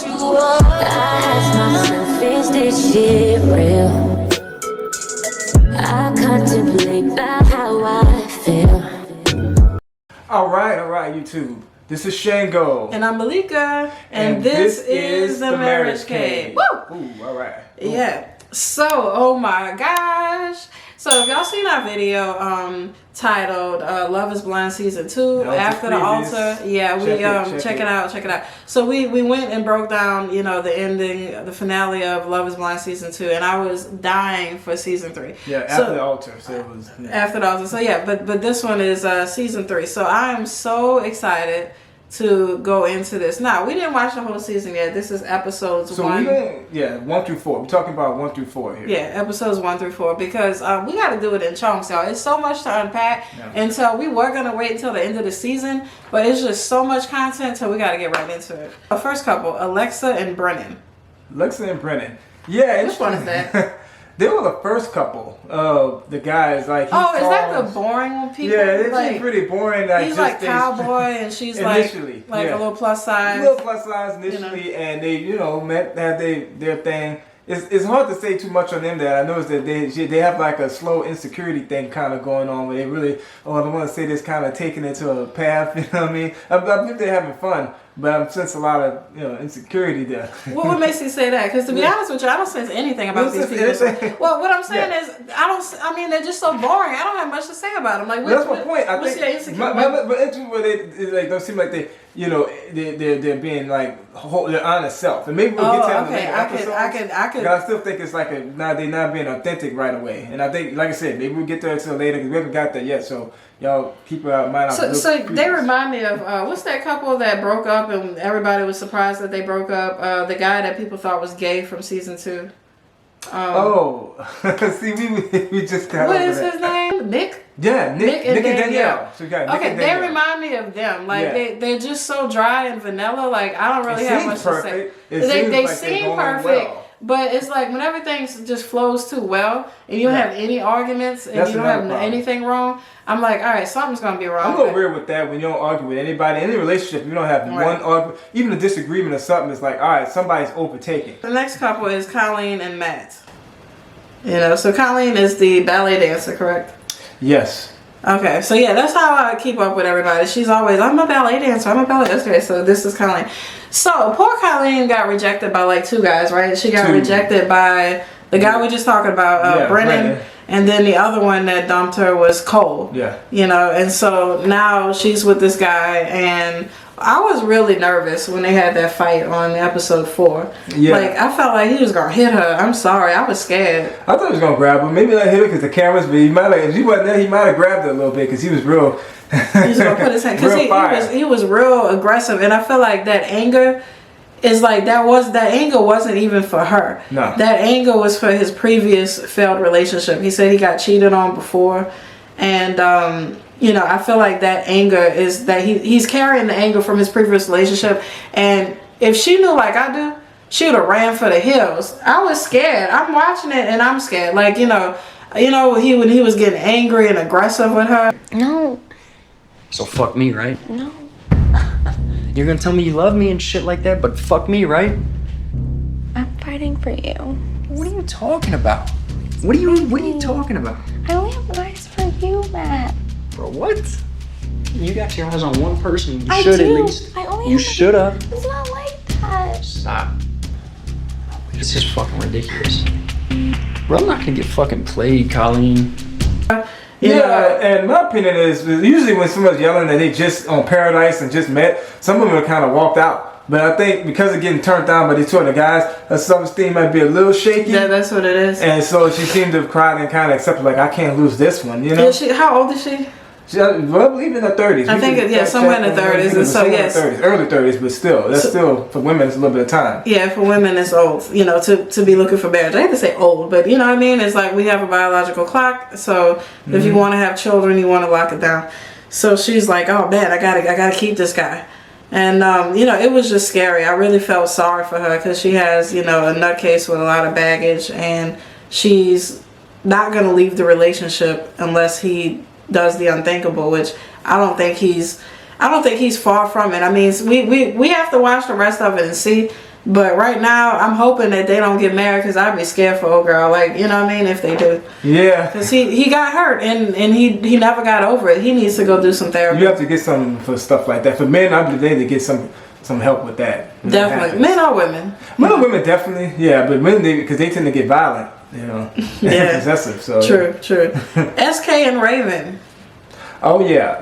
I ask myself, is this shit real? I contemplate about how I feel. All right, YouTube. This is Shango. And I'm Malika. And this is the Marriage Cave. Woo! Ooh, all right. Ooh. Yeah. So, oh my gosh. So, if y'all seen our video titled Love is Blind Season 2, After the Altar. Yeah, check it out. So, we went and broke down, you know, the ending, the finale of Love is Blind Season 2. And I was dying for Season 3. Yeah, After the Altar. So it was... Yeah. After the Altar. So, yeah, but this one is Season 3. So, I am so excited to go into this. Now, we didn't watch the whole season yet. This is episodes 1. 1 through 4. We're talking about 1 through 4 here. Yeah, episodes 1 through 4 because we got to do it in chunks, y'all. It's so much to unpack, and so we were gonna wait until the end of the season, but it's just so much content, so we got to get right into it. The first couple, Alexa and Brennan. Alexa and Brennan. Yeah, which one is that? They were the first couple of the guys. Like, is that the boring people? Yeah, it's like, pretty boring. Like, he's like cowboy, and she's like a little plus size. A little plus size initially, and they, had their thing. It's hard to say too much on them. That I noticed that they have like a slow insecurity thing kind of going on, where they really, I don't want to say this, kind of taking it to a path. You know what I mean? I think they're having fun. But I sense a lot of insecurity there. What makes you say that? Because to be honest with you, I don't sense anything about these people. Well, what I'm saying is, I mean, they're just so boring. I don't have much to say about them. Like, that's my point. What's your insecurity? But it's where they don't seem like they're being like their honest self. And maybe we'll get to that in the later episodes. I could. I still think it's like they're not being authentic right away. And I think, like I said, maybe we'll get there until later because we haven't got there yet. So y'all keep your mind out. So they remind me of what's that couple that broke up and everybody was surprised that they broke up? The guy that people thought was gay from season 2. See, we just got. What is his name? Nick. Yeah, Nick and Danielle. So they remind me of them. Like they're just so dry and vanilla. Like I don't really have much to say. They seem perfect. Well. But it's like when everything just flows too well and you don't have any arguments and you don't have anything wrong, I'm like, all right, something's going to be wrong. I'm a little weird with that when you don't argue with anybody. In any relationship, you don't have one argument, even a disagreement or something. It's like, all right, somebody's overtaking. The next couple is Colleen and Matt. So Colleen is the ballet dancer, correct? Yes. Okay, so yeah, that's how I keep up with everybody. She's always, I'm a ballet dancer, Okay, so this is Colleen. So, poor Colleen got rejected by like 2 guys, right? She got rejected by the guy we just talking about, Brennan. And then the other one that dumped her was Cole. Yeah. And so now she's with this guy, and I was really nervous when they had that fight on episode 4. Yeah. Like, I felt like he was going to hit her. I'm sorry. I was scared. I thought he was going to grab her. Maybe not hit her because the cameras, but if he wasn't there, he might have grabbed her a little bit because he was real. He was going to put his hand, because he was real aggressive. And I feel like that anger is like, that anger wasn't even for her. No. That anger was for his previous failed relationship. He said he got cheated on before. And, I feel like that anger is that he's carrying the anger from his previous relationship. And if she knew like I do, she would have ran for the hills. I was scared. I'm watching it and I'm scared. Like, when he was getting angry and aggressive with her. No. So fuck me, right? No. You're gonna tell me you love me and shit like that, but fuck me, right? I'm fighting for you. What are you talking about? What are you talking about? I only have eyes for you, Matt. Bro, what? You got your eyes on one person. You I should do. at least. I only you should have. It's not like that. Stop. This is fucking ridiculous. Bro, I'm not gonna get fucking played, Colleen. Yeah, and my opinion is usually when someone's yelling that they just on Paradise and just met, some of them have kind of walked out. But I think because of getting turned down by these 2 other guys, her self-esteem might be a little shaky. Yeah, that's what it is. And so she seemed to have cried and kind of accepted, like, I can't lose this one, Yeah, how old is she? I believe in her 30s. I think, somewhere in the 30s. And so, yes. Early 30s, but still. That's still, for women, it's a little bit of time. Yeah, for women, it's old, to be looking for marriage. I hate to say old, but you know what I mean? It's like we have a biological clock, so if you want to have children, you want to lock it down. So she's like, oh, man, I gotta keep this guy. And, it was just scary. I really felt sorry for her because she has, a nutcase with a lot of baggage, and she's not going to leave the relationship unless he does the unthinkable, which I don't think he's far from it. I mean, we have to watch the rest of it and see, But right now, I'm hoping that they don't get married because I'd be scared for old girl. Like, you know what I mean? If they do. Yeah. Because he got hurt and he never got over it. He needs to go do some therapy. You have to get some for stuff like that. For men, I believe they need to get some help with that. Definitely. Men or women? Men or women, definitely. Yeah, but men, because they tend to get violent, you know. Yeah. Possessive. So. True. SK and Raven. Oh, yeah.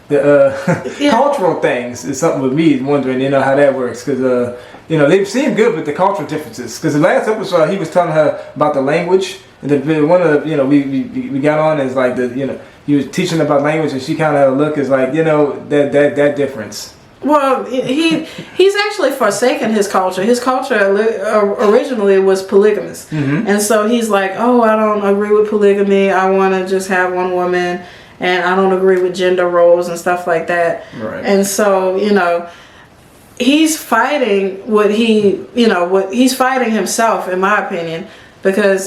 The cultural things is something with me wondering, you know, how that works. Because, you know, they seem good with the cultural differences. Because the last episode, he was telling her about the language. And one of the, you know, we got on as like you know, he was teaching about language, and she kind of had a look as like, you know, that difference. Well, he's actually forsaken his culture. His culture originally was polygamous. Mm-hmm. And so he's like, oh, I don't agree with polygamy. I want to just have one woman. And I don't agree with gender roles and stuff like that. Right. And so, you know, he's fighting he's fighting himself, in my opinion. Because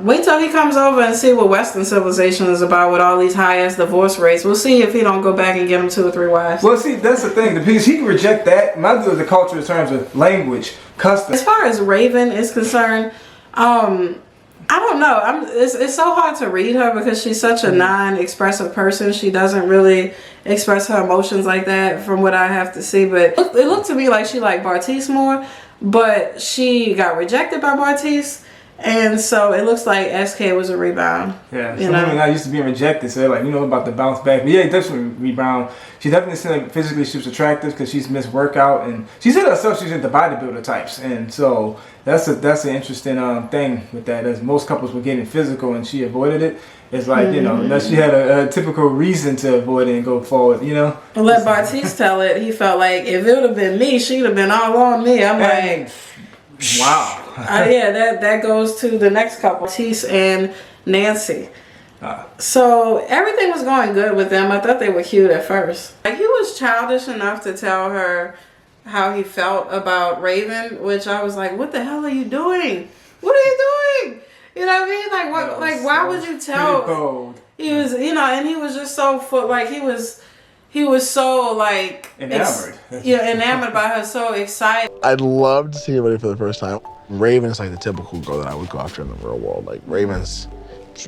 wait till he comes over and see what Western civilization is about with all these high-ass divorce rates. We'll see if he don't go back and get him 2 or 3 wives. Well, see, that's the thing. Because he can reject that. My view of the culture in terms of language, custom. As far as Raven is concerned, I don't know. It's so hard to read her because she's such a non-expressive person. She doesn't really express her emotions like that from what I have to see. But it looked to me like she liked Bartise more. But she got rejected by Bartise. And so it looks like SK was a rebound. Yeah, some women not used to being rejected, so they're like, you know, about to bounce back. But yeah, definitely rebound. She definitely seemed like physically she was attractive because she's missed workout, and she said herself she's into bodybuilder types, and so that's an interesting thing with that. As most couples were getting physical, and she avoided it. It's like, you know, unless she had a typical reason to avoid it and go forward, you know. And let Bartise tell it. He felt like if it would have been me, she'd have been all on me. I'm like. Wow. Yeah, that goes to the next couple, Bartise and Nancy. So everything was going good with them. I thought they were cute at first. Like, he was childish enough to tell her how he felt about Raven, which I was like, what the hell are you doing? What are you doing? You know what I mean? Like, what? Like, why would you tell? Bold. He was, you know, and he was just so he was so like enamored. Enamored by her, so excited. I'd love to see everybody for the first time. Raven's like the typical girl that I would go after in the real world. Like, Raven's,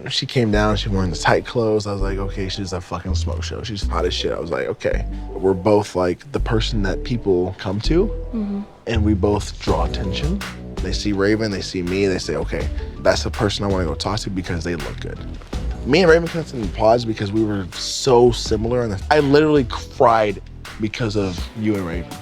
she came down, she wearing the tight clothes. I was like, okay, she's a fucking smoke show. She's hot as shit. I was like, okay. We're both like the person that people come to, and we both draw attention. They see Raven, they see me, they say, okay, that's the person I want to go talk to because they look good. Me and Raven connected in pods because we were so similar. And I literally cried because of you and Raven.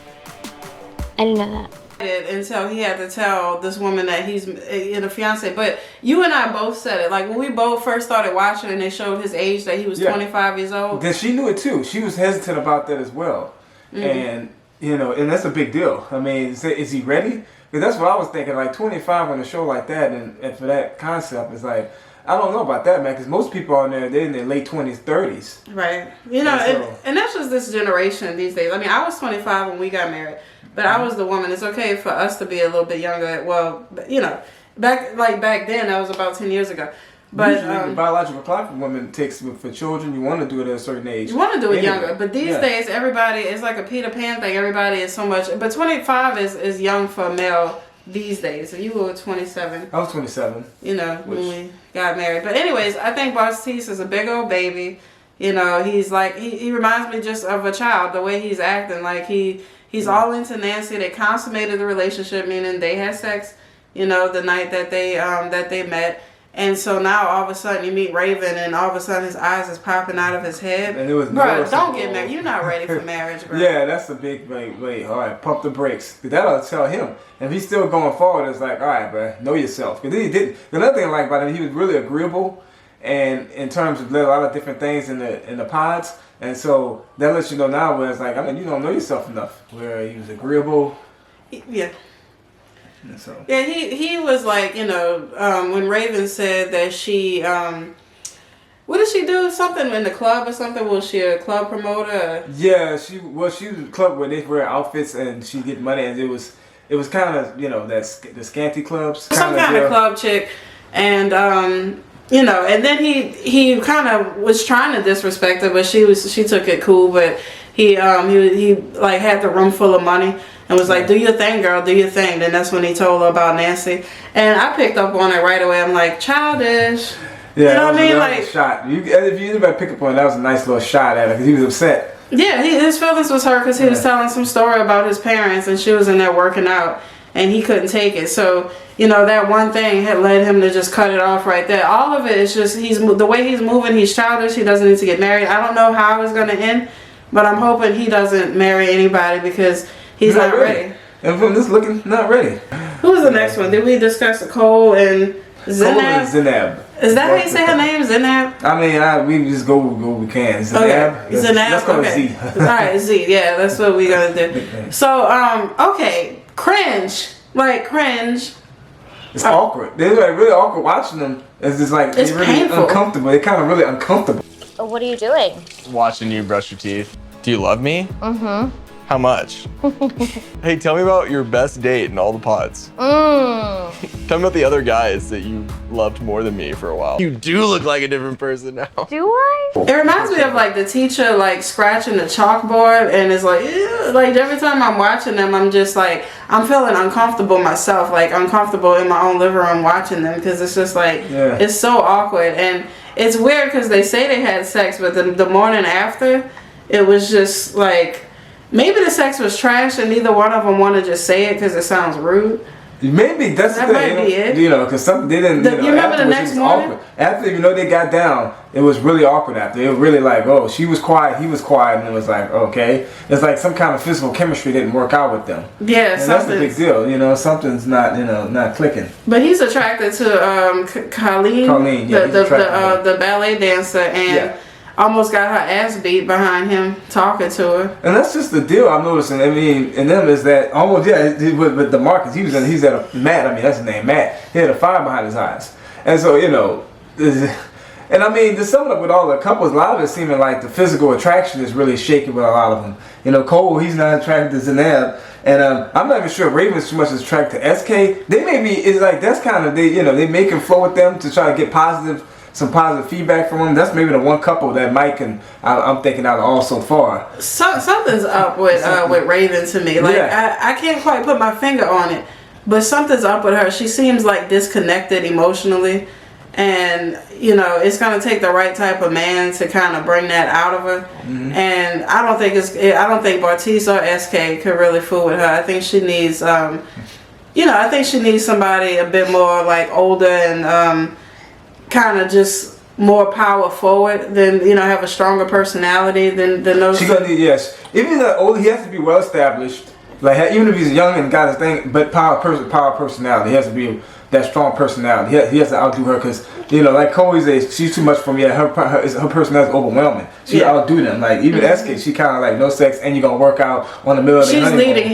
I didn't know that. Until he had to tell this woman that he's in a fiance. But you and I both said it. Like, when we both first started watching and they showed his age, that he was 25 years old. Then she knew it too. She was hesitant about that as well. And, you know, and that's a big deal. I mean, is he ready? Because that's what I was thinking. Like, 25 on a show like that and for that concept is like, I don't know about that, man, because most people on there, they're in their late 20s, 30s. Right. You know, and that's just this generation these days. I mean, I was 25 when we got married, but I was the woman. It's okay for us to be a little bit younger. Well, you know, back then, that was about 10 years ago. But usually the biological clock for women takes for children. You want to do it at a certain age. You want to do it younger, but these days, everybody, it's like a Peter Pan thing. Everybody is so much, but 25 is young for a male these days. So you were 27. I was 27. You know, when we got married. But anyways, I think Bartise is a big old baby. You know, he's like, he reminds me just of a child, the way he's acting. Like, he's all into Nancy. They consummated the relationship, meaning they had sex, you know, the night that they met. And so now all of a sudden you meet Raven and all of a sudden his eyes is popping out of his head. And it was bro, don't get married. You're not ready for marriage, bro. Yeah, that's a big wait. All right, pump the brakes. That'll tell him. And if he's still going forward, it's like, all right, bro, know yourself. Because he did. Another thing I like about him, he was really agreeable, and in terms of a lot of different things in the pods. And so that lets you know now where it's like, I mean, you don't know yourself enough. Where he was agreeable. Yeah. So. Yeah, he was like, you know, when Raven said that she, what did she do? Something in the club or something? Was she a club promoter? Yeah, she was a club where they wear outfits and she get money, and it was kind of, you know, the scanty clubs. Some kind of club chick, and you know, and then he kind of was trying to disrespect her, but she took it cool, but he like had the room full of money. and was like, do your thing, girl, do your thing. Then that's when he told her about Nancy. And I picked up on it right away. I'm like, childish. Yeah, you know what I mean? That Like, was a shot. If you anybody pick up on it, that was a nice little shot at her because he was upset. yeah, his feelings was hurt because he was telling some story about his parents, and she was in there working out, and he couldn't take it. So, you know, that one thing had led him to just cut it off right there. All of it is just, the way he's moving, he's childish. He doesn't need to get married. I don't know how it's going to end, but I'm hoping he doesn't marry anybody because he's not ready. And from this looking, not ready. Who's the next one? Did we discuss Cole and Zanab? Zanab. Is that how you say her name? Zanab? I mean, we just go we can. Zanab. Okay. Zanab. Let's call Okay. it Z. All right, Z. Yeah, that's what we're gonna do. So, okay, cringe. Like cringe. It's awkward. They're like really awkward watching them. It's just like It's they're really painful. uncomfortable. They're kind of really uncomfortable. What are you doing? Watching you brush your teeth. Do you love me? Mm-hmm. How much? Hey, tell me about your best date and all the pods. Tell me about the other guys that you loved more than me for a while. You do look like a different person now. Do I? It reminds me of like the teacher like scratching the chalkboard, and it's like, ew. Like every time I'm watching them, I'm just like, I'm feeling uncomfortable myself, like uncomfortable in my own living room watching them because it's just like, it's so awkward. And it's weird because they say they had sex, but the morning after, it was just like, maybe the sex was trash and neither one of them want to just say it because it sounds rude. Maybe that's That the might thing, be it. You know, because some they didn't. You remember the afterwards, next it was morning? awkward. After they got down, it was really awkward. After it was really like, oh, she was quiet, he was quiet, and it was like, okay, it's like some kind of physical chemistry didn't work out with them. Yeah, and that's a big deal. You know, something's not not clicking. But he's attracted to Colleen, Colleen, yeah, the ballet dancer, and almost got her ass beat behind him talking to her. And that's just the deal I'm noticing. I mean, in them is that almost with DeMarcus, he's at a Matt. I mean, that's his name, Matt. He had a fire behind his eyes, and so and I mean, to sum it up with all the couples, a lot of it seeming like the physical attraction is really shaky with a lot of them. You know, Cole, he's not attracted to Zanab, and I'm not even sure Raven's too much attracted to SK. They may be, it's like that's kind of they make him flow with them to try to get some positive feedback from them. That's maybe the one couple that Mike and I'm thinking out of all so far. Something's up with Raven to me. Like I can't quite put my finger on it, but something's up with her. She seems like disconnected emotionally, and you know it's gonna take the right type of man to kind of bring that out of her. Mm-hmm. And I don't think Bartise or SK could really fool with her. I think she needs I think she needs somebody a bit more like older and kind of just more power forward than have a stronger personality than those. She's gonna need even that older, he has to be well established. Like even if he's young and got his thing, but power personality. He has to be that strong personality. He has to outdo her because like Chloe's she's too much for me. Her personality is overwhelming. She outdo them. Like even SK, she kind of like no sex and you're gonna work out on the middle of the honeymoon. She's leading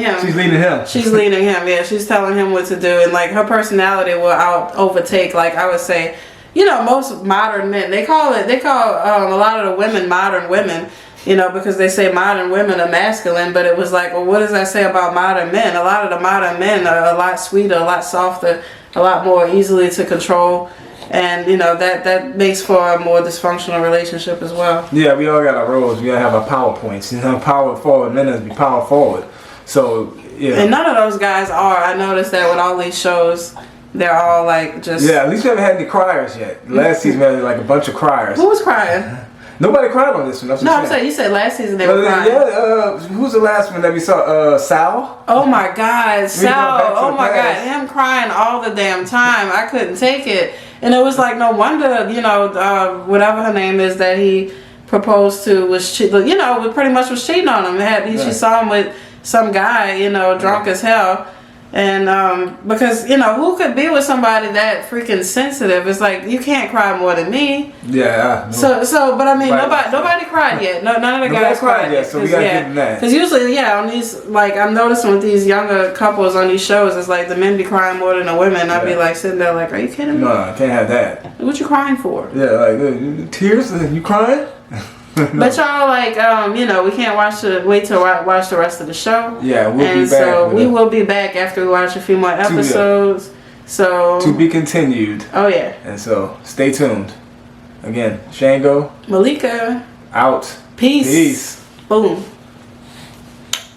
him. Yeah, she's telling him what to do, and like her personality will overtake. Like I would say. Most modern men, they call a lot of the women modern women, because they say modern women are masculine, but it was like, well, what does that say about modern men? A lot of the modern men are a lot sweeter, a lot softer, a lot more easily to control, and that makes for a more dysfunctional relationship as well. Yeah, we all got our roles. We gotta have our power points. Power forward men is be power forward. So and none of those guys are. I noticed that with all these shows. They're all like just... Yeah, at least we haven't had any criers yet. Last season we had like a bunch of criers. Who was crying? Nobody cried on this one. I'm saying, you said last season they were crying. Yeah, who's the last one that we saw? Sal? Oh my God, Sal. Oh my God, him crying all the damn time. I couldn't take it. And it was like, no wonder, whatever her name is that he proposed to was, pretty much was cheating on him. She saw him with some guy, drunk as hell. And because who could be with somebody that freaking sensitive? It's like you can't cry more than me. Yeah. So, but I mean, nobody cried yet. No, none of the guys cried yet. So we gotta give them that. Because usually, on these, like I'm noticing with these younger couples on these shows, it's like the men be crying more than the women. I'd be like sitting there like, are you kidding me? No, I can't have that. What you crying for? Yeah, like tears. You crying? No. But y'all we can't wait to watch the rest of the show. Yeah, we'll be back. So we will be back after we watch a few more episodes. So to be continued. Oh yeah. And so stay tuned. Again, Shango. Malika. Out. Peace. Peace. Boom.